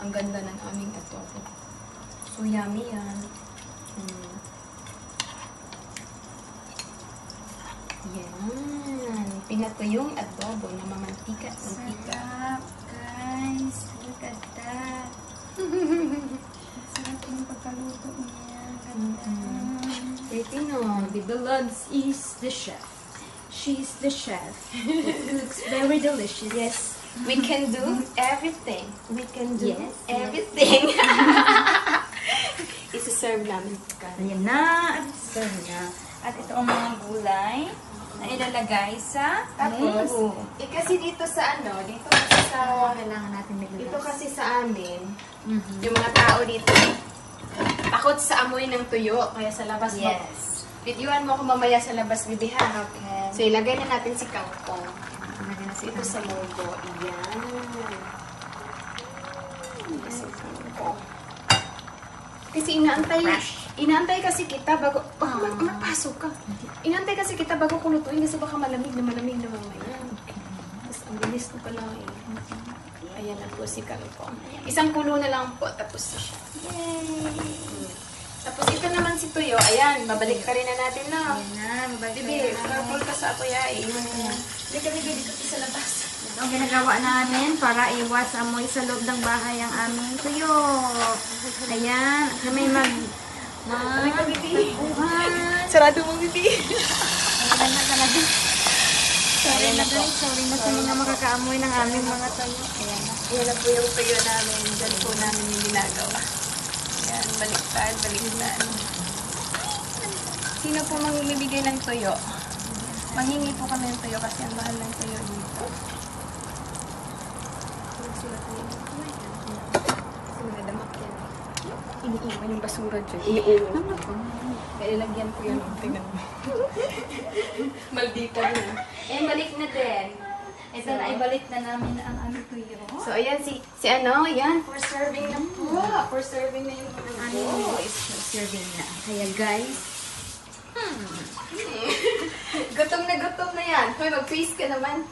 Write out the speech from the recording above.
Ang ganda ng aming adobo. So yummy yan. Yan. Pinatuyong adobo na mamantika. Sarap, guys. Look at that. Sarap yung pagkaluto niya. Ganda. Pretty no? The Beloves is the chef. She's the chef. It looks very delicious. Yes. We can do everything. We can do Yes, everything. Isa-serve namin. Ayan na. At serve na. At ito ang mga gulay na ilalagay sa munggo. Kasi dito sa dito kasi sa, Kailangan natin dito kasi sa amin, yung mga tao dito, takot sa amoy ng tuyo. Kaya sa labas Yes. videoan mo ako mamaya sa labas, bibi ha. Okay. So ilagay na natin si kangkong. Ilagay na Ito sa munggo. Iyan. Kasi kangkong. Kasi inaantay kasi kita bago, baka mapasok ka. Inaantay kasi kita bago kulutuin kasi baka malamig na mamaya. Tapos ang bilis na pala eh. Ayan na po si kangkong. Isang kulo na lang po, tapos na siya. Yay! Tapos ito naman si Tuyo. Ayan, babalik ka rin na natin na. Ayan na. Mabalik Bibi, careful ka sa kuya eh. Hindi ka bibi dito sa labas. Ito ang ginagawa namin para iwas amoy sa loob ng bahay ang aming tuyo. Ayan. Kami Aray ka bibi. Buhat. Sarado mo bibi. Ayan na talaga. Sorry na guys. Sorry na sa mga makakaamoy ng aming mga tuyo. Ayan na. Ayan na po yung Tuyo namin. Diyan po namin yung ginagawa. Ayan, baliktad. Sino po mamimigay ng Tuyo? Manghingi po kami ng Tuyo kasi ang mahal ng Tuyo dito. Kasi nadamak yan. Iniiwan yung basura dyan. Iniuwan. Kaya ilagyan ko yun. Tingnan mo. Maldita yun. Eh, balik na din. Ito na, ibalik na namin ang aming tuyo. So, ayan, si ayan, for serving na po. For serving na yung Aming tuyo is serving na. Kaya guys, gutom na yan. Hoy, mag-face ka naman.